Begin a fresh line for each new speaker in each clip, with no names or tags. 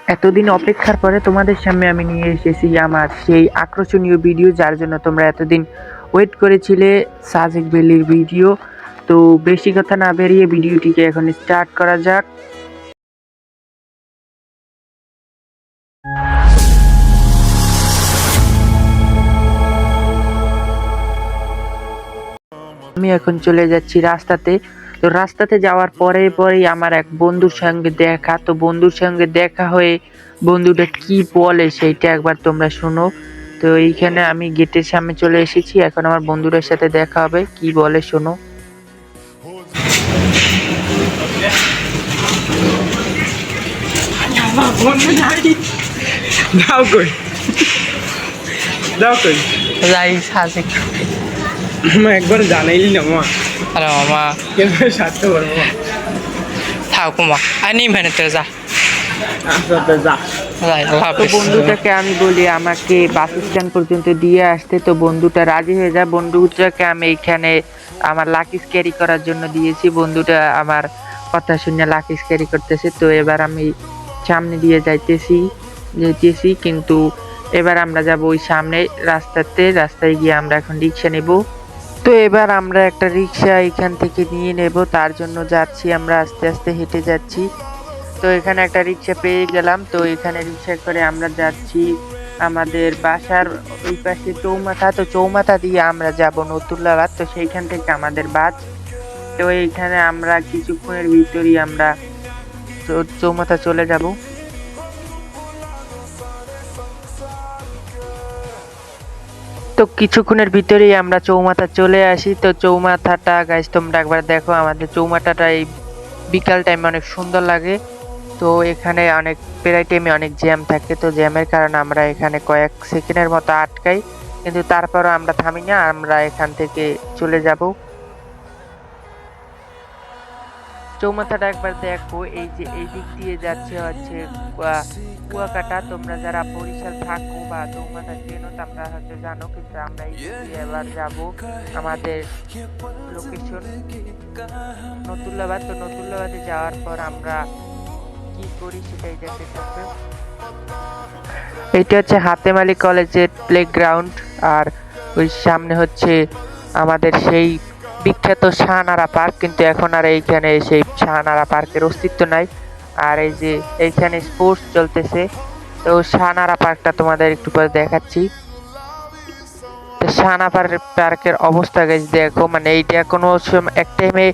এতদিন অপেক্ষার পরে তোমাদের সামনে আমি নিয়ে এসেছি আমার সেই আকর্ষণীয় ভিডিও, যার জন্য তোমরা এতদিন ওয়েট করেছিলে, সাজেক ভ্যালির ভিডিও। তো বেশি কথা না বেরিয়ে ভিডিওটিকে এখন স্টার্ট করা যাক। আমি এখন চলে যাচ্ছি রাস্তাতে। তো রাস্তাতে যাওয়ার পরেই আমার এক বন্ধুর সঙ্গে দেখা। তো বন্ধুর সঙ্গে দেখা হয়ে বন্ধুটা কি বলে সেইটা একবার তোমরা শোনো। তো এইখানে আমি গেটের সামনে চলে এসেছি, এখন আমার বন্ধুটার সাথে দেখা হবে, কি বলে শোনো।
দাও কই দাও কই
যাই সাজেক
একবার জানাইলি না মা।
আরে মামা
কেন সাথে বলবো
থাকো মা আনি ভেনেতে যা
আচ্ছা যা।
যাই আল্লাহ
তো
হাফেজ।
বন্ধুটাকে আমি বলি আমাকে বাস স্ট্যান্ড পর্যন্ত দিয়ে আসতে। তো বন্ধুটা রাজি হয়ে যায়। বন্ধুটাকে আমি এখানে আমার লাকিস ক্যারি করার জন্য দিয়েছি। বন্ধুটা আমার কথা শুনে লাকিস ক্যারি করতেছে। তো এবার আমি সামনে দিয়ে যেতেছি, কিন্তু এবার আমরা যাব ওই সামনে রাস্তায় গিয়ে আমরা এখন রিক্সা নেব। তো এবার আমরা একটা রিক্সা এখান থেকে নিয়ে নেব, তার জন্য যাচ্ছি, আমরা আস্তে আস্তে হেঁটে যাচ্ছি। তো এখানে একটা রিক্সা পেয়ে গেলাম। তো এখানে রিক্সা করে আমরা যাচ্ছি আমাদের বাসার ওই পাশে চৌমাথা। তো চৌমাথা দিয়ে আমরা যাব নতুল্লাবাদ। তো সেইখান থেকে আমাদের বাস। তো এইখানে আমরা কিছুক্ষণের ভিতরই আমরা চৌমাথা চলে যাব। তো কিছুক্ষণের ভিতরেই আমরা চৌমাথা চলে আসি। তো চৌমাথাটা গাইস তোমরা একবার দেখো, আমাদের চৌমাথাটা এই বিকাল টাইমে অনেক সুন্দর লাগে। তো এখানে প্রায় টাইমে অনেক জ্যাম থাকে। তো জ্যামের কারণে আমরা এখানে কয়েক সেকেন্ডের মতো আটকাই, কিন্তু তারপরও আমরা থামি না, আমরা এখান থেকে চলে যাব। চৌমাথাটা একবার দেখো, এই যে এই দিক দিয়ে যাচ্ছে হচ্ছে কুয়াকাটা। তোমরা যারা বরিশাল থাকো বা চৌমাথা চেনো তোমরা হয়তো জানো, কিন্তু আমরা এই দিক দিয়ে এবার যাব আমাদের লোকেশন নতুল্লাবাদ। তো নতুল্লাবাদে যাওয়ার পর আমরা কি করি সেটাই দেখতে থাকবে। এইটা হচ্ছে হাতেম আলী কলেজের প্লেগ্রাউন্ড, আর ওই সামনে হচ্ছে আমাদের সেই বিখ্যাত শাহনারা পার্ক, কিন্তু এখন আর এইখানে সেই শাহনারা পার্কের অস্তিত্ব নাই। আর এই যে এইখানে স্পোর্টস চলতেছে। তো শাহনারা পার্কটা তোমাদের একটু পরে দেখাচ্ছি। তো শাহনারা পার্কের অবস্থা গাইস দেখো, মানে এইটা কোনো এক টাইমে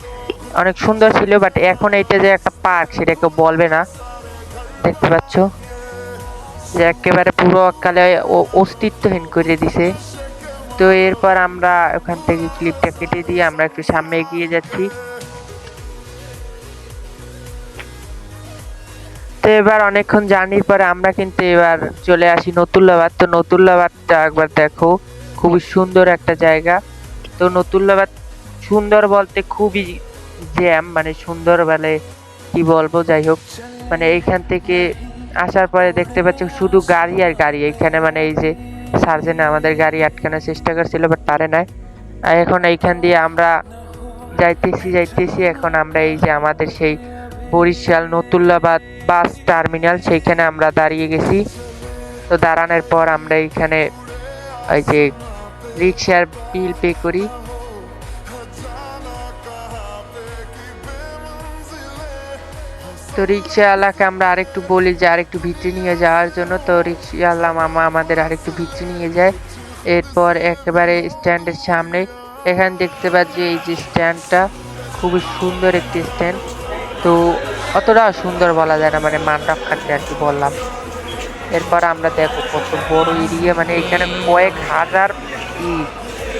অনেক সুন্দর ছিল, বাট এখন এইটা যে একটা পার্ক সেটা কেউ বলবে না। দেখতে পাচ্ছ যে একেবারে পুরো কালে অস্তিত্বহীন করে দিছে। তো এরপর আমরা ওখান থেকে ক্লিপটা কেটে দিয়ে আমরা একটু সামনে এগিয়ে যাচ্ছি। তো এবার অনেকক্ষণ জার্নির পরে আমরা কিন্তু এবার চলে আসি নতুল্লাবাদ। তো নতুল্লাবাদটা একবার দেখো, খুবই সুন্দর একটা জায়গা। তো নতুল্লাবাদ সুন্দর বলতে খুবই জ্যাম, মানে সুন্দর বলে কি বলবো, যাই হোক, মানে এইখান থেকে আসার পরে দেখতে পাচ্ছি শুধু গাড়ি আর গাড়ি। এইখানে মানে এই যে সার্জেন আমাদের গাড়ি আটকানোর চেষ্টা করছিল, বাট পারে নাই। আর এখন এইখান দিয়ে আমরা যাইতেছি। এখন আমরা এই যে আমাদের সেই বরিশাল নতুল্লাবাদ বাস টার্মিনাল, সেইখানে আমরা দাঁড়িয়ে গেছি। তো দাঁড়ানোর পর আমরা এইখানে ওই যে রিক্সার বিল পে করি। তো রিক্সাওয়ালাকে আমরা আরেকটু বলি যে আরেকটু ভিতরে নিয়ে যাওয়ার জন্য। তো রিক্সাওয়ালা মামা আমাদের আরেকটু ভিতরে নিয়ে যায়। এরপর একেবারে স্ট্যান্ডের সামনে এখানে দেখতে পাচ্ছি এই যে স্ট্যান্ডটা খুবই সুন্দর একটি স্ট্যান্ড। তো অতটা সুন্দর বলা যায় না, মানে মান রক্ষার্থে আর কি বললাম। এরপর আমরা দেখো কত বড় এরিয়া, মানে এখানে কয়েক হাজার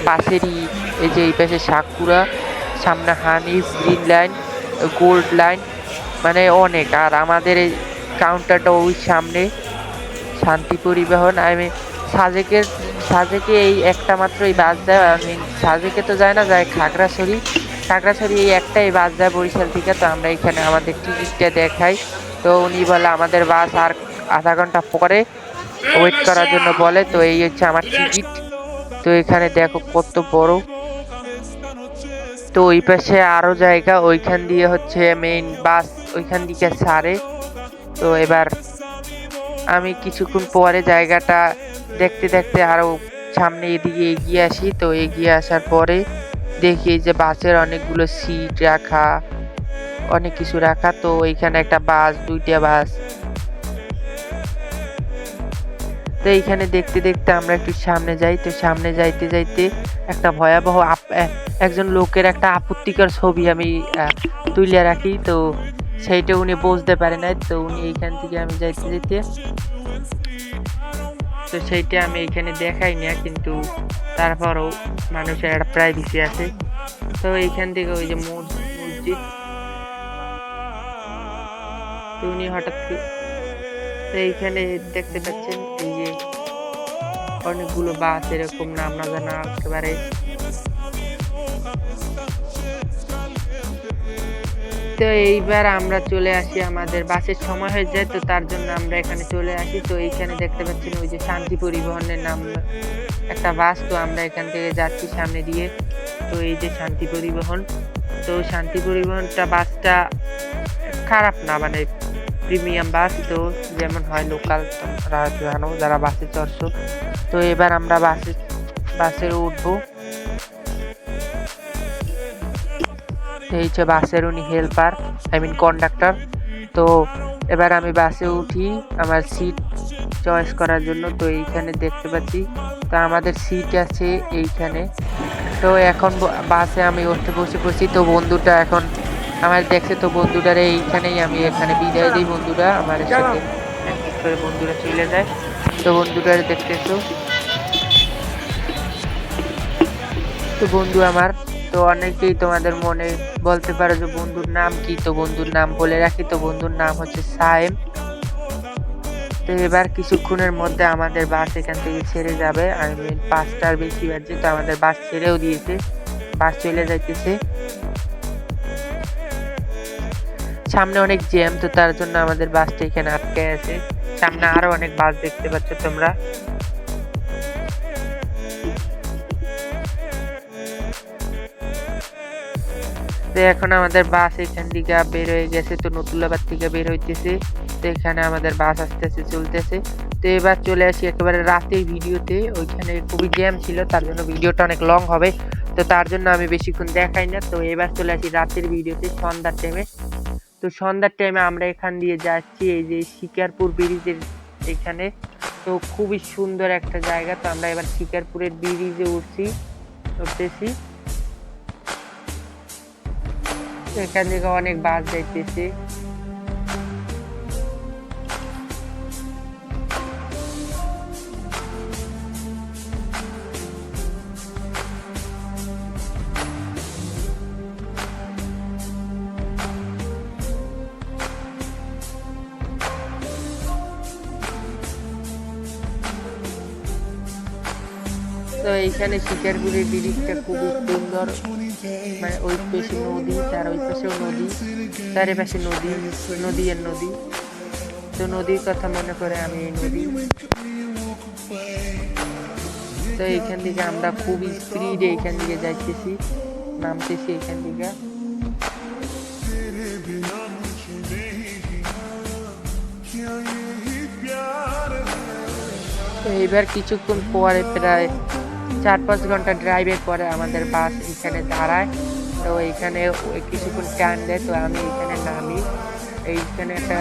বাসেরই, এই যে এই পাশে সাকুরা, সামনে Hanif, green line, gold line, মানে অনেক। আর আমাদের এই কাউন্টারটা ওই সামনে শান্তি পরিবহন। আমি সাজেকে এই একটা মাত্র এই বাস যায়। আমি সাজেকে তো যায় না, যায় খাগড়াছড়ি এই একটাই বাস যায় বরিশাল থেকে। তো আমরা এখানে আমাদের টিকিটটা দেখাই। তো উনি বলে আমাদের বাস আর আধা ঘন্টা পরে ওয়েট করার জন্য বলে। তো এই হচ্ছে আমার টিকিট। তো এখানে দেখো কত বড়। তো ওই পাশে আরো জায়গা, ওইখান দিয়ে হচ্ছে মেইন বাস ওইখান দিকে ছাড়ে। তো এবার আমি কিছুক্ষণ পরে জায়গাটা দেখতে দেখতে আরো সামনে এদিকে এগিয়ে আসি। তো এগিয়ে আসার পরে দেখি যে বাসের অনেকগুলো সিট রাখা, অনেক কিছু রাখা। তো এইখানে একটা বাস, দুইটা বাস। তো এইখানে দেখতে দেখতে আমরা একটু সামনে যাই। তো সামনে যাইতে যাইতে একটা ভয়াবহ একজন লোকের একটা আপত্তিকর ছবি আমি তুলে রাখি। তো সেইটা উনি বুঝতে পারে নাই। তো উনি এইখান থেকে আমি যাইতে যেতে, তো সেইটা আমি এইখানে দেখাই না, কিন্তু তারপরও মানুষের একটা প্রাইভেসি আছে। তো এইখান থেকে ওই যে মসজিদ, তো উনি হঠাৎ তো এইখানে দেখতে পাচ্ছেন এই যে অনেকগুলো বাস এরকম নাম না জানা একেবারে। তো এইবার আমরা চলে আসি, আমাদের বাসের সময় হয়ে যায়। তো তার জন্য আমরা এখানে চলে আসি। তো এইখানে দেখতে পাচ্ছেন ওই যে শান্তি পরিবহনের নাম একটা বাস। তো আমরা এখান থেকে যাচ্ছি সামনে দিয়ে। তো এই যে শান্তি পরিবহন, তো শান্তি পরিবহনটা বাসটা খারাপ না, মানে প্রিমিয়াম বাস, তো যেমন হয় লোকাল জানো যারা বাসে চড়ছো। তো এবার আমরা বাসে উঠবো। এই যে বাসের উনি হেল্পার, আই মিন কন্ডাক্টর। তো এবার আমি বাসে উঠি আমার সিট চয়েস করার জন্য। তো এইখানে দেখতে পাচ্ছি তো আমাদের সিট আছে এইখানে। তো এখন বাসে আমি উঠতে বসে পড়ছি। তো বন্ধুটা এখন আমার দেখছে, তো বন্ধুটারে এইখানেই আমি এখানে বিদায় দিই। বন্ধুরা আমার সাথে এক করে বন্ধুরা চলে যায়। তো বন্ধুটারে দেখতেছো, তো বন্ধু আমার, তো অনেকেই তোমাদের মনে বলতে পারো যে বন্ধুর নাম কি। তো বন্ধুর নাম বলে রাখি, তো বন্ধুর নাম হচ্ছে সায়েম। তো এবার কিছুক্ষণের মধ্যে আমাদের বাস এখান থেকে ছেড়ে যাবে। আই মিন 5টার বেশি বাজে। তো আমাদের বাস ছেড়েও দিয়েছে, বাস চলে যাইতেছে। সামনে অনেক জ্যাম, তো তার জন্য আমাদের বাসটা এখানে আটকে আছে। সামনে আরো অনেক বাস দেখতে পাচ্ছ তোমরা। তো এখন আমাদের বাস এখান থেকে বের হয়ে গেছে। তো নতুল্লাবাদ থেকে বের হইতেছে। তো এখানে আমাদের বাস আস্তে আস্তে চলতেছে। তো এবার চলে আসি একেবারে রাতের ভিডিওতে। ওইখানে খুবই জ্যাম ছিল, তার জন্য ভিডিওটা অনেক লং হবে। তো তার জন্য আমি বেশিক্ষণ দেখাই না। তো এবার চলে আসি রাতের ভিডিওতে, সন্ধ্যার টাইমে। তো সন্ধ্যার টাইমে আমরা এখান দিয়ে যাচ্ছি এই যে শিকারপুর ব্রিজের এখানে। তো খুবই সুন্দর একটা জায়গা। তো আমরা এবার শিকারপুরের ব্রিজে উঠতেছি। এখান থেকে অনেক বাস যাইতেছে। তো এইখানে শিকারপুরের ব্রিজটা খুবই সুন্দর, মানে ওই পাশে নদী, তার ওই পাশেও নদী, চারিপাশে নদী, নদী আর নদী। তো নদীর কথা মনে করে আমি এই নদী। তো এইখান থেকে আমরা খুবই স্পিডে এইখান থেকে যাইতেছি, নামতেছি এইখান থেকে। তো এইবার কিছুক্ষণ পরে প্রায় 4-5 ঘন্টা ড্রাইভের পরে আমাদের বাস এখানে দাঁড়ায়। তো এইখানে কিছুক্ষণ টাইম দেয়। তো আমি এখানে নামি। এইখানে একটা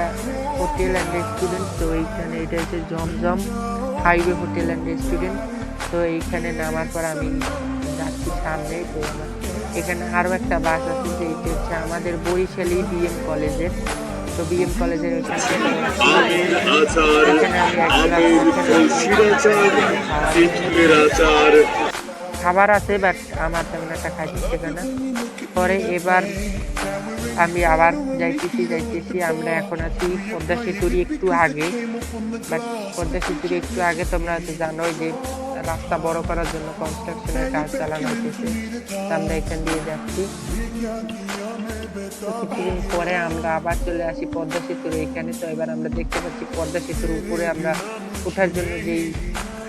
হোটেল অ্যান্ড রেস্টুরেন্ট। তো এইখানে এটা হচ্ছে জমজম হাইওয়ে হোটেল অ্যান্ড রেস্টুরেন্ট। তো এইখানে নামার পর আমি যাচ্ছি সামনে। তো এখানে আরও একটা বাস আছে, যে এটা হচ্ছে আমাদের বরিশালী বিএম কলেজের। তো বিএম কলেজের খাবার আছে, বাট আমার তেমন একটা খাইতে না। পরে এবার আমি আবার যাইতেছি। আমরা এখন আছি পদ্মা সেতুর একটু আগে, বাট পদ্মা সেতুর একটু আগে তোমরা হয়তো জানোই যে রাস্তা বড় করার জন্য কনস্ট্রাকশনের কাজ চালানো হইতেছে। আমরা এখান দিয়ে যাচ্ছি। কিছুদিন পরে আমরা আবার চলে আসি পদ্মা সেতুর এখানে। তো এবার আমরা দেখতে পাচ্ছি পদ্মা সেতুর উপরে আমরা ওঠার জন্য যেই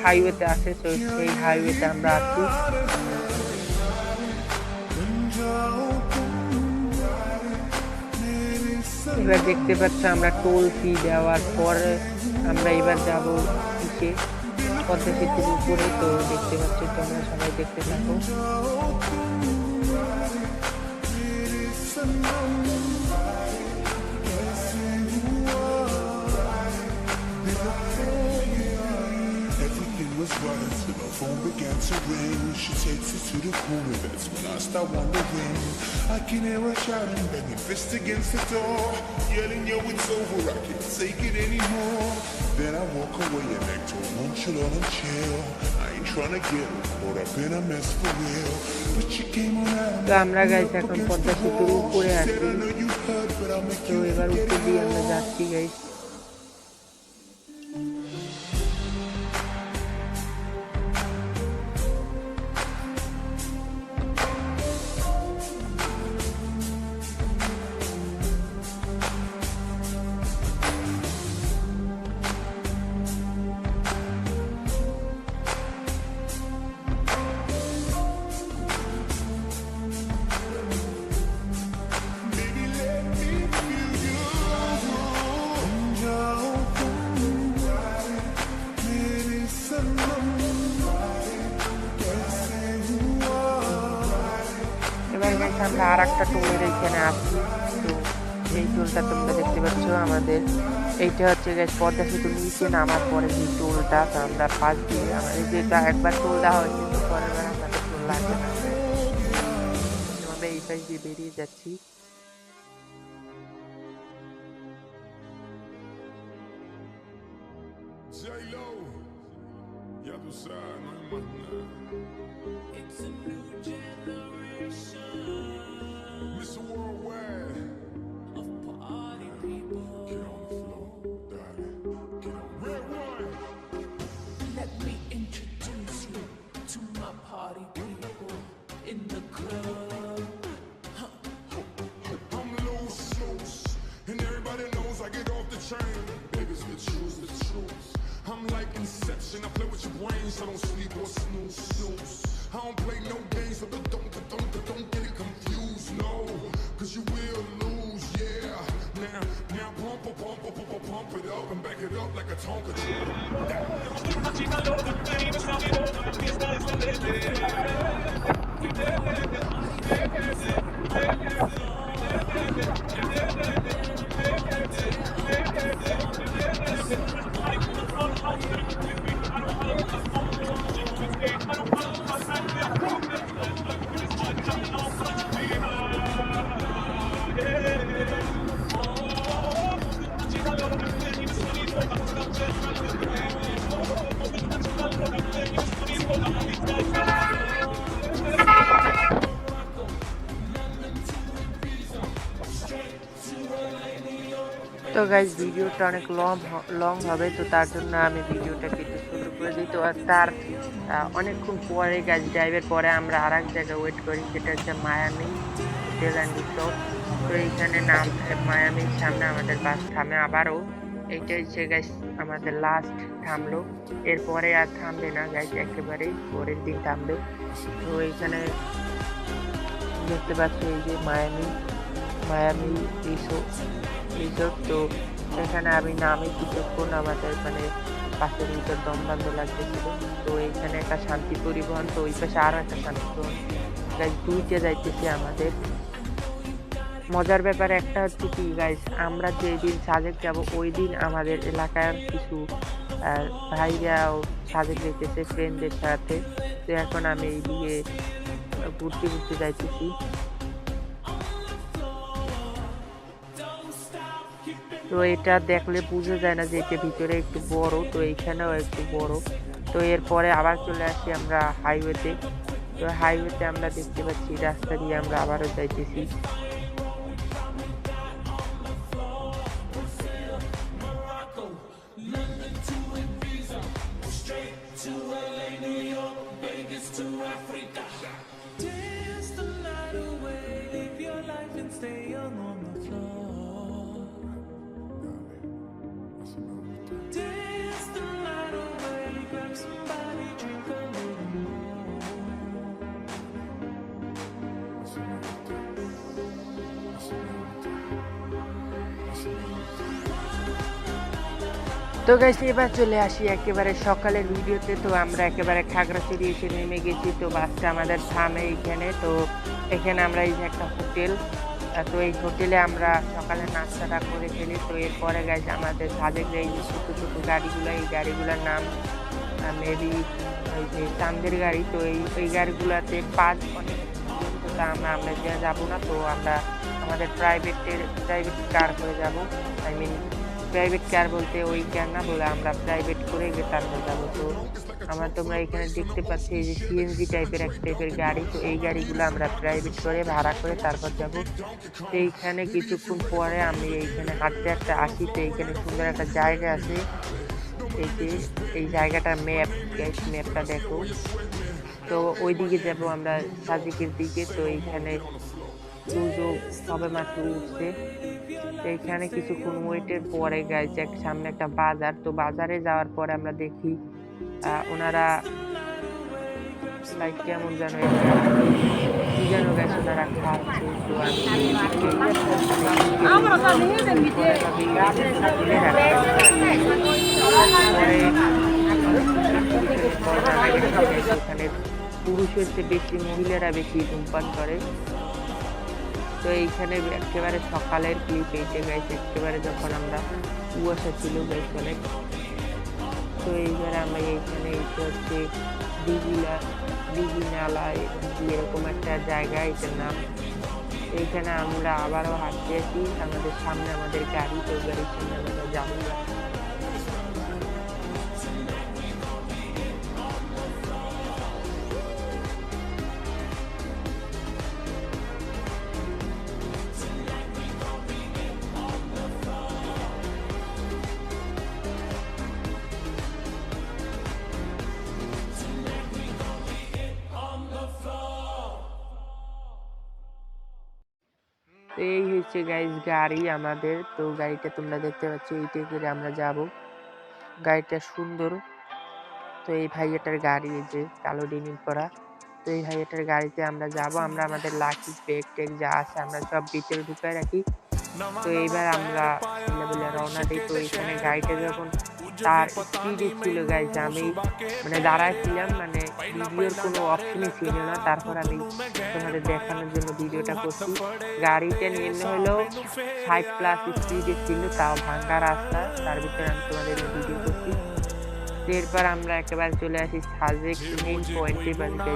হাইওয়েতে আছে, তো সেই হাইওয়েতে আমরা আছি। তো এবার দেখতে পাচ্ছ আমরা টোল ফি দেওয়ার পরে আমরা এবার যাব নিচে পদ্মা সেতুর উপরে। তো দেখতে পাচ্ছ, তোমরা সবাই দেখতে থাকো।
Everything was right till my phone began to ring. She takes it to the corner, that's when I start wondering. I can hear her shouting, banging fist against the door, yelling, yo, it's over, I can't take it anymore. Then I walk away and act all nonchalant and chill. I ain't trying to get caught up in a mess for real, but she came on out.
তো আমরা guys এখন পদ্মা সেতুর উপরে আছি। তো এবার উপর দিয়ে আমরা যাচ্ছি গাইস। এবার গাইস আমরা আর একটা টোলের এখানে আছি। তো এই টোলটা তোমরা দেখতে পাচ্ছ আমাদের, এইটা হচ্ছে গাইস পদ্মা সেতুর নিচে নামার পরে যে টোলটা। তো আমরা পাশ দিয়ে আমাদের যেটা একবার টোল দেওয়া হয়, কিন্তু পরের বার আমাদের টোল লাগবে না। আমরা এই পাশ দিয়ে বেরিয়ে যাচ্ছি।
J-Lo, ya tú sabes, no hay más nada. It's a new generation. Mr. Worldwide. Of party people. Get on the floor, darling. Get on. Red one.
Let me introduce you to my party people in the club.
I'm loose, loose. And everybody knows I get off the train. Baby's the truth, the truth. I'm like Inception, I play with your brains, so don't sleep or snooze, snooze. I don't play no games, so don't get it confused, no. Cause you will lose, yeah. Now pump it up and back it up like a Tonka truck.
তো guys ভিডিওটা অনেক long হবে, তো তার জন্য আমি ভিডিওটা কেটে শুরু করে দিই। তো তার অনেকক্ষণ পরে গাইজ ড্রাইভের পরে আমরা আর এক জায়গায় ওয়েট করি, সেটা হচ্ছে মায়ামি হোটেল অ্যান্ড রিসোর্ট। তো এইখানে নাম মায়ামির সামনে আমাদের বাস থামে আবারও। এইটা হচ্ছে গাইজ আমাদের লাস্ট থামলো, এরপরে আর থামবে না গাইজ, একেবারেই পরের দিন থামবে। তো এইখানে দেখতে পাচ্ছি এই যে মায়ামি রিসোর্ট। তো এখানে আমি নামে কিছুক্ষণ আমাদের মানে বাসের ভিতর দম বন্ধ লাগতেছিল। তো এইখানে একটা শান্তি পরিবহন, তো ওই পাশে আরও একটা শান্তি পরিবহন, গাইজ দুইটা যাইতেছি আমাদের। মজার ব্যাপার একটা হচ্ছে কি গাইজ, আমরা যেদিন সাজেক যাব ওই দিন আমাদের এলাকার কিছু ভাইরাও সাজেক যেতেছে ফ্রেন্ডদের সাথে। তো এখন আমি এইদিকে ঘুরতে যাইতেছি। তো এটা দেখলে বোঝা যায় না যে এটা ভিতরে একটু বড়, তো এইখানেও একটু বড়। তো এরপরে আবার চলে আসি আমরা হাইওয়েতে। তো হাইওয়েতে আমরা দেখতে পাচ্ছি রাস্তা দিয়ে আমরা আবারও যাইতেছি। তো গাইস এবার চলে আসি একেবারে সকালের ভিডিওতে। তো আমরা একেবারে খাগড়াছড়ি এসে নেমে গেছি। তো বাসটা আমাদের থামে এইখানে। তো এখানে আমরা এই যে একটা হোটেল, তো এই হোটেলে আমরা সকালে নাস্তাটা করে ফেলি। তো এরপরে গাইস আমাদের সাজেক এই যে ছোটো ছোটো গাড়িগুলো, এই গাড়িগুলোর নাম মেবি ওই যে চান্দের গাড়ি। তো এই গাড়িগুলোতে পাঁচ অনেক, তো আমরা যাবো না। তো আমরা আমাদের প্রাইভেট কার করে যাব। আই মিন প্রাইভেট কার বলতে ওই কার না, বলে আমরা প্রাইভেট করে তারপর যাবো। তো তোমরা এখানে দেখতে পাচ্ছি এই যে সিএনজি টাইপের এক টাইপের গাড়ি। তো এই গাড়িগুলো আমরা প্রাইভেট করে ভাড়া করে তারপর যাব। তো এইখানে কিছুক্ষণ পরে আমি এইখানে হাঁটতে হাঁটতে আসি। তো এইখানে সুন্দর একটা জায়গা আছে, এই যে এই জায়গাটার ম্যাপটা দেখো। তো ওই দিকে যাবো আমরা, সাজিকের দিকে। তো এইখানে সূর্য সবে মাত্র উঠছে। তো এইখানে কিছুক্ষণ ওয়েটের পরে গাইজ সামনে একটা বাজার। তো বাজারে যাওয়ার পরে আমরা দেখি ওনারা লাইক কেমন যেন কি যেন গাছ ওনারা খাচ্ছে। তো ওখানে পুরুষের চেয়ে বেশি মহিলারা বেশি ধূমপান করে। তো এইখানে একেবারে সকালের ক্লিপ এইটা গাইছে, একেবারে যখন আমরা কুয়াশা ছিল বেশ অনেক। তো এইবারে আমরা এইখানে এইটা হচ্ছে দিঘি নালা এরকম একটা জায়গা, এটার নাম। এইখানে আমরা আবারও হাঁটতে আসি, আমাদের সামনে আমাদের গাড়ি। তো গাড়ির সামনে আমরা যাবো না। এই হচ্ছে গাইজ গাড়ি আমাদের। তো গাড়িটা তোমরা দেখতে পাচ্ছ, এইটা করে আমরা যাব। গাড়িটা সুন্দর। তো এই ভাইয়াটার গাড়ি, এই যে কালো ডিনিম করা। তো এই ভাইয়াটার গাড়িতে আমরা যাব। আমরা আমাদের লাকি ব্যাগ ট্যাগ যা আছে আমরা সব ভিতরে ঢুকায় রাখি। তো এইবার আমরা বলে রওনা দিই। তো এইখানে গাড়িটা যখন তার স্পিডে ছিল গাইজ, আমি মানে দাঁড়াইছিলাম, মানে ভিডিওর কোনো অপশনই ছিল না। তারপর আমি তোমাদের দেখানোর জন্য ভিডিওটা করছি। গাড়িটা নিয়ে হলো 5+ স্পিডে ছিল, তাও ভাঙ্গা রাস্তা, তার ভিতরে আমি তোমাদের ভিডিও করছি। এরপর আমরা একেবারে চলে আসি সাজেক মেইন পয়েন্টে।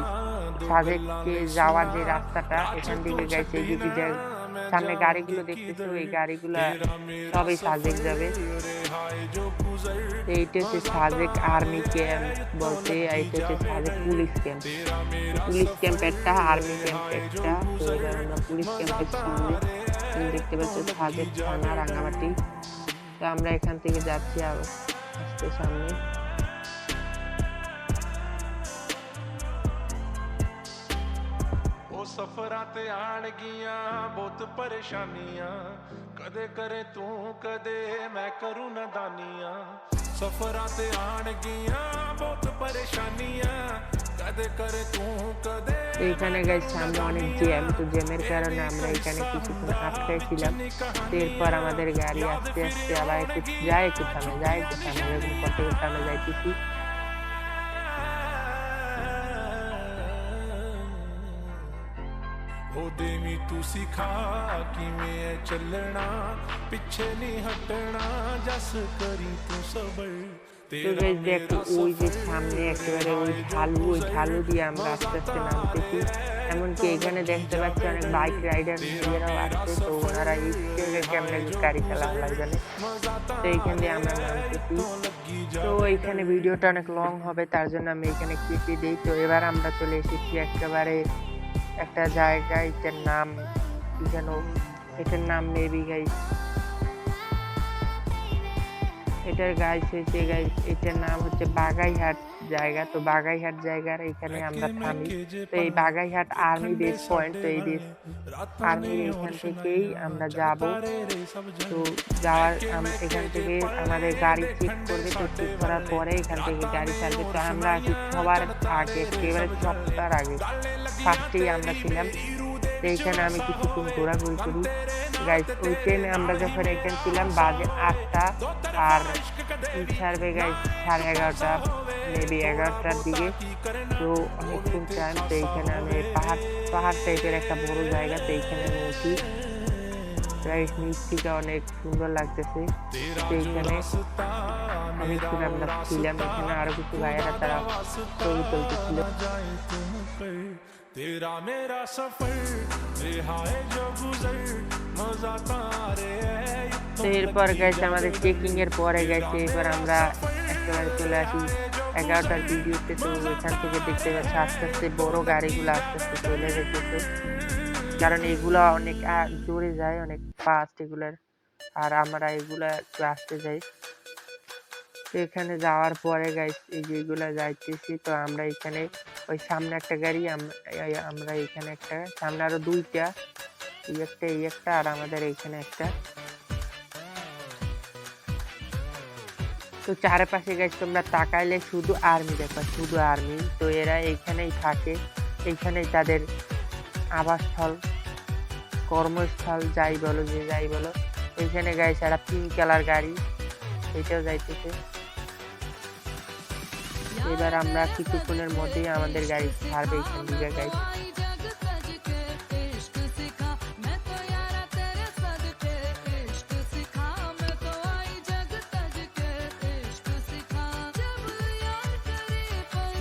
সাজেককে যাওয়ার যে রাস্তাটা, এখান থেকে গেছে এইদিকে যে সামনে গাড়িগুলো দেখতেছো, এই গাড়িগুলো সবই সাজেক যাবে। এইটা হচ্ছে সাজেক আর্মি ক্যাম্প বলতে, এইটা হচ্ছে সাজেক পুলিশ ক্যাম্প একটা, আর্মি ক্যাম্প একটা। তো এবার আমরা পুলিশ ক্যাম্পের সামনে, তুমি দেখতে পাচ্ছ সাজেক থানা রাঙামাটি। তো আমরা এখান থেকে যাচ্ছি আস্তে সামনে।
सफरां ते आणगियां बहुत परेशानियां, कदे करे तू कदे मैं करूं नादानियां। सफरां ते आणगियां बहुत परेशानियां, कदे करे तू कदे।
এইখানে গাইস সামনে অনেক জ্যাম। তো জ্যামের কারণে আমরা এখানে কিছুক্ষণ আটকাই ছিলাম। এরপর আমাদের গাড়ি আস্তে আস্তে আবার একটু থামে এরকম করতে করতে আমরা যাইতেছি।
ओ देवी तू सिखा कि मैं चलना, पीछे नहीं हटना, जस करी तू सबर।
তো গাইস দেখো ওই যে সামনে একেবারে ওই ঢালু দিয়ে আমরা আস্তে আস্তে নামতেছি। এমনকি এখানে দেখতে পাচ্ছি অনেক বাইক রাইডার নিজেরাও আসছে। তো ওনারা কেমন গাড়ি চালানো লাগবে না। তো এইখান দিয়ে আমরা নামতেছি। তো এইখানে ভিডিওটা অনেক লং হবে, তার জন্য আমি এখানে কেটে দিই। তো এবার আমরা চলে এসেছি একেবারে একটা জায়গা, এটার নাম কি যেন, এটার নাম মেবি গাইস, এটার এটার নাম হচ্ছে বাগাইহাট জায়গা। তো বাগাইহাট জায়গার এখানে আমরা থামি। তো এই বাগাইহাট আর্মি বেস পয়েন্ট। তো এই আর্মির এখান থেকেই আমরা যাব। তো এখান থেকে আমাদের গাড়ি চেক করবে। তো চেক করার পরে এখান থেকে গাড়ি ছাড়বে। তো আমরা সবার আগে, একেবারে সপ্তাহ আগে ফার্স্টেই আমরা ছিলাম। তো এইখানে আমি কিছুক্ষণ ঘোরাঘুরি করি গাইস। ওই ট্রেনে আমরা যখন এখানে ছিলাম বাজে 8টা, আর ছাড়বে গাইস 11:30 মেবি 11টার দিকে। তো অনেকক্ষণ টাইম, তো এইখানে আমি পাহাড় টাইপের একটা বড় জায়গা, তো এইখানে আমি উঠি। গাইস নিচ থেকে অনেক সুন্দর লাগতেছে। তো এইখানে অনেকক্ষণ আমরা ছিলাম, এখানে আরো কিছু ভাইয়েরা তারা ছবি তুলতেছিল।
तेरा मेरा सफर रिहाए जो गुजर मजा तारे
তো এরপর গাইছে আমাদের চেকিং এর পরে গাইছে এবার আমরা একেবারে চলে আসি 11টার ভিডিওতে। তো এখান থেকে দেখতে পাচ্ছি আস্তে আস্তে বড় গাড়িগুলো আস্তে আস্তে চলে যেতেছে, কারণ এগুলা অনেক জোরে যায়, অনেক ফাস্ট এগুলার, আর আমরা এগুলা একটু আসতে যাই। তো এখানে যাওয়ার পরে গাইস এই যে এগুলা যাইতেছি, তো আমরা এখানে ওই সামনে একটা গাড়ি, আমরা এখানে একটা, সামনে আরো দুইটা, এই একটা আর আমাদের এখানে একটা। তো চারপাশে গাইস তোমরা তাকাইলে শুধু আর্মি দেখবা, শুধু আর্মি। তো এরা এইখানেই থাকে, এইখানেই তাদের আবাসস্থল, কর্মস্থল, যাই বলো যে যাই বলো। এইখানে গাইস একটা পিঙ্ক কালার গাড়ি, এটাও যাইতেছে। এবার আমরা কিছুক্ষণের মধ্যেই আমাদের গাড়ি ছাড়বে এইখান থেকে গাইস।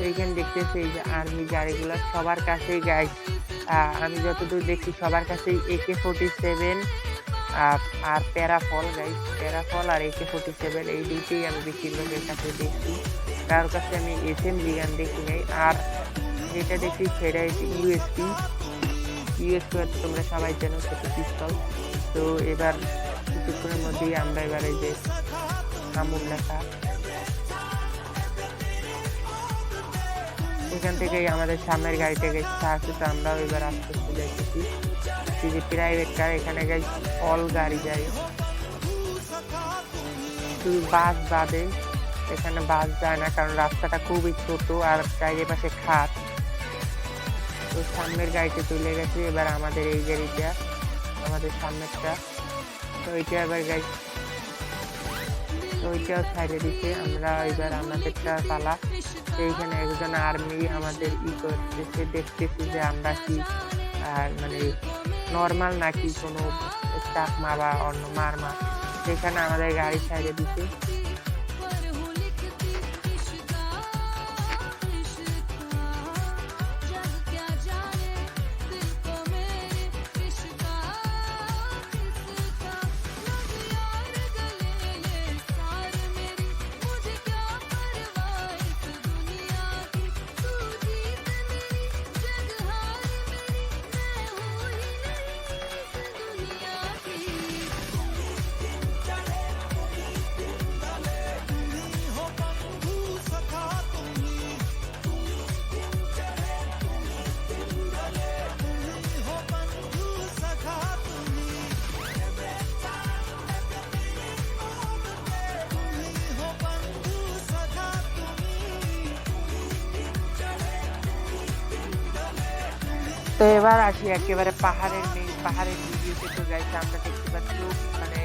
এইখানে দেখতেছি এই যে আর্মি গাড়িগুলো সবার কাছেই গাইস, আমি যতদূর দেখছি সবার কাছেই AK-47 আর প্যারাফল গাইস, প্যারাফল আর AK-47 এই দুইটাই আমি বেশিরভাগের কাছে দেখছি, কারোর কাছে আমি SMG গান দেখি নাই। আর যেটা দেখি সেটা হচ্ছে ইউএসপি তোমরা সবাই জানো, সেটা পিস্তল। তো এবার কিছুক্ষণের মধ্যেই আমরা এবার এই যে আমুল লেখা, এখান থেকেই আমাদের সামনের গাড়িটা গেছে আসছে। তো আমরাও এবার আস্তে আস্তে যাইতেছি, এই যে প্রাইভেট কার, এখানে গাইস অল গাড়ি যায়, শুধু বাস বাদে এখানে বাস যায় না, কারণ রাস্তাটা খুবই ছোট আর চারিপাশে খাত। তো সামনের গাড়িতে চলে গেছে, এবার আমাদের এই গাড়িটা, আমাদের সামনেরটা, তো ওইটা এবার গাইস ওইটাও ছাড়িয়ে দিচ্ছে। আমরা এবার আমাদেরটা চালা, এইখানে একজন আর্মি আমাদের করতেছে, দেখতেছি যে আমরা কি মানে নর্মাল নাকি কোনো চাকমা বা অন্য মারমা, সেখানে আমাদের গাড়ি ছাড়িয়ে দিচ্ছে। তো এবার আসি একেবারে পাহাড়ের ভিডিওতে। তো গাইছে আমরা দেখতে পাচ্ছি মানে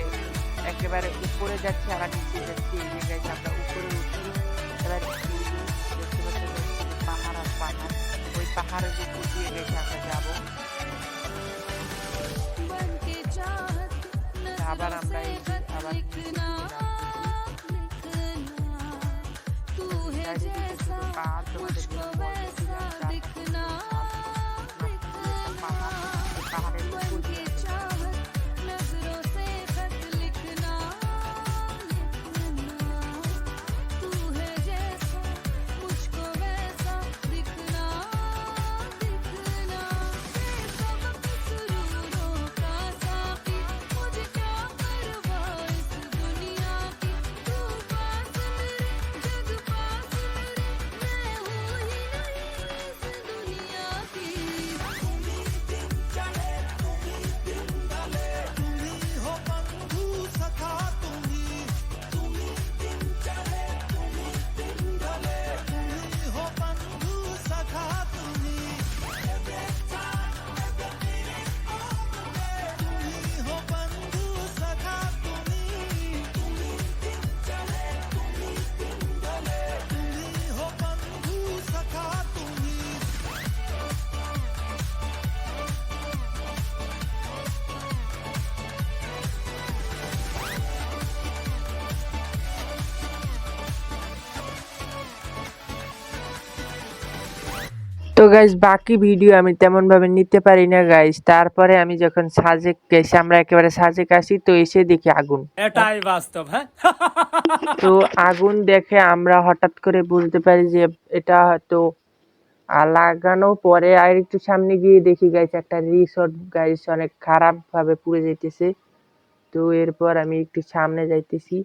একেবারে উপরে যাচ্ছি, আবার নিচে যাচ্ছি, এই যে গাইছে আমরা উপরে উঠছি। এবার দেখতে পাচ্ছি পাহাড় আর পাহাড়, ওই পাহাড়ের উপর দিয়ে গেছে আমরা যাবো। আবার আমরা আবার পাহাড় তোমাদের গাইস বাকি ভিডিও আমি তেমন ভাবে নিতে পারি না গাইস। তারপরে আমি যখন সাজেক গেছি, আমরা একেবারে সাজেক আসি, তো এসে দেখি আগুন।
এটাই বাস্তব। হ্যাঁ,
তো আগুন দেখে আমরা হঠাৎ করে বুঝতে পারি যে এটা হয়তো লাগানো। পরে আর একটু সামনে গিয়ে দেখি গাইস একটা রিসোর্ট গাইস অনেক খারাপ ভাবে পুড়ে যাইতেছে। তো এরপর আমি একটু সামনে যাইতেছি।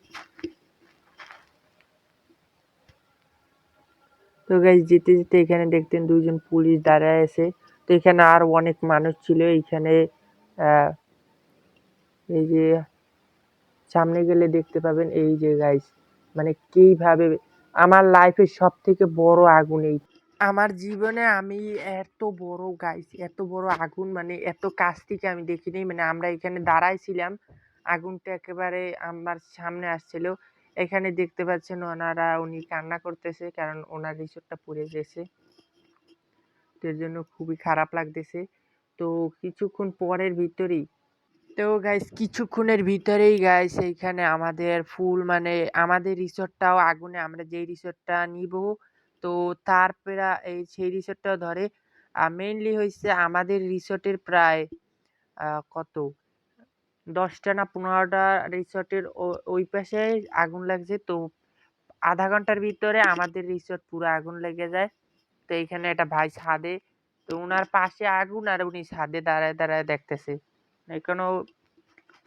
তো গাইস যেতে যেতে এখানে দেখতেন দুইজন পুলিশ দাঁড়ায় আছে। তো এখানে আর অনেক মানুষ ছিল এইখানে। আহ এই যে সামনে গেলে দেখতে পাবেন, এই যে গাইস মানে কিভাবে আমার লাইফের সব থেকে বড় আগুন এই। আমার জীবনে আমি এত বড় গাইস, এত বড় আগুন মানে এত কাছ থেকে আমি দেখিনি। মানে আমরা এখানে দাঁড়াইছিলাম, আগুনটা একেবারে আমার সামনে আসছিল। এখানে দেখতে পাচ্ছেন উনি কান্না করতেছে, কারণ ওনার রিসোর্টটা পুড়ে গেছে। তো এর জন্য খুবই খারাপ লাগতেছে। তো কিছুক্ষণ পরের ভিতরেই তো গাইস কিছুক্ষণের ভিতরেই গাইস এইখানে আমাদের ফুল মানে আমাদের রিসোর্টটাও আগুনে, আমরা যেই রিসোর্টটা নিব তো তার প্রায় এই সেই রিসোর্টটাও ধরে। মেইনলি হয়েছে আমাদের রিসোর্টের প্রায় কত 10টা না 15টা রিসোর্টের ওই পাশে আগুন লাগছে। তো আধা ঘন্টার ভিতরে আমাদের রিসোর্ট পুরো আগুন লেগে যায়। তো এইখানে একটা ভাই ছাদে, তো উনার পাশে আগুন আর উনি ছাদে দাঁড়ায় দাঁড়ায় দেখতেছে। এখানেও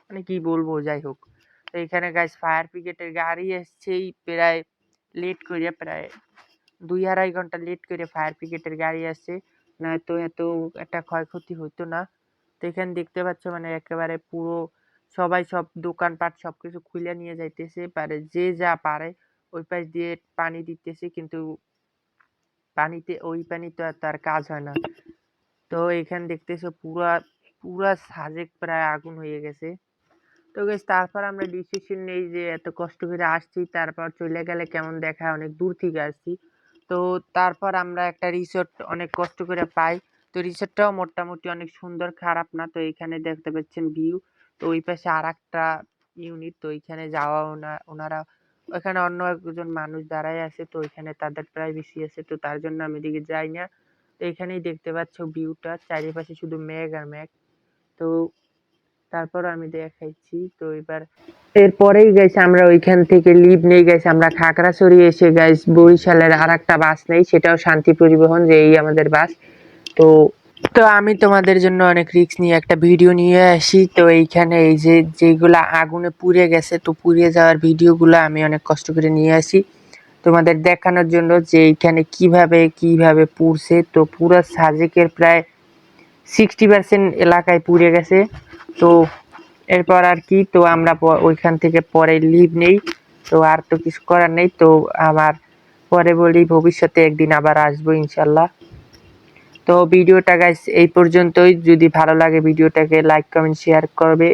মানে কি বলবো, যাই হোক। তো এখানে গাইস ফায়ার ব্রিগেডের গাড়ি এসছেই প্রায় লেট করে, প্রায় 2-2.5 ঘন্টা লেট করে ফায়ার ব্রিগেডের গাড়ি আসছে, নয়তো এত একটা ক্ষয়ক্ষতি হতো না। তো এখানে দেখতে পাচ্ছ মানে একেবারে পুরো সবাই সব দোকানপাট সবকিছু খুলে নিয়ে যাইতেছে, পারে যে যা পারে ওই পাশ দিয়ে পানি দিতেছে, কিন্তু পানিতে ওই পানি তো আর তার কাজ হয় না। তো এখানে দেখতেছো পুরা পুরা সাজেক প্রায় আগুন হয়ে গেছে। তো গাইস তারপর আমরা ডিসিশন নেই যে এত কষ্ট করে আসছি, তারপর চলে গেলে কেমন দেখায়, অনেক দূর থেকে আসছি। তো তারপর আমরা একটা রিসোর্ট অনেক কষ্ট করে পাই। তো রিসোর্টটাও মোটামুটি অনেক সুন্দর, খারাপ না। তো এখানে দেখতে পাচ্ছেন ভিউ। তো ওই পাশে আর একটা ইউনিট, তো ওইখানে যাওয়া ওনারা ওখানে অন্য একজন মানুষ দাঁড়ায় আছে, তো ওইখানে তাদের প্রাইভেসি আছে, তো তার জন্য আমি এদিকে যাই না। তো এখানেই দেখতে পাচ্ছ ভিউটা, চারিপাশে শুধু মেঘ আর মেঘ। তো তারপর আমি দেখাইছি। তো এরপরেই গাইস আমরা ওইখান থেকে লিভ নেই গাইস, আমরা খাগড়াছড়ি এসে গাইস বরিশালের আর একটা বাস নেই, সেটাও শান্তি পরিবহন, যে এই আমাদের বাস। তো তো আমি তোমাদের জন্য অনেক রিস্ক নিয়ে একটা ভিডিও নিয়ে আসি। তো এইখানে এই যে যেগুলা আগুনে পুড়ে গেছে, তো পুড়ে যাওয়ার ভিডিওগুলো আমি অনেক কষ্ট করে নিয়ে আসি তোমাদের দেখানোর জন্য, যে এইখানে কিভাবে কিভাবে পুড়ছে। তো পুরো সাজেকের প্রায় 60% এলাকায় পুড়ে গেছে। তো এরপর আর কি, তো আমরা ওইখান থেকে পরে লিভ নেই। তো আর তো কিছু করার নেই। তো আমার পরে বলি ভবিষ্যতে একদিন আবার আসবো ইনশাল্লাহ। তো ভিডিওটা গাইস এই পর্যন্তই। যদি ভালো লাগে ভিডিওটাকে লাইক কমেন্ট শেয়ার করবে।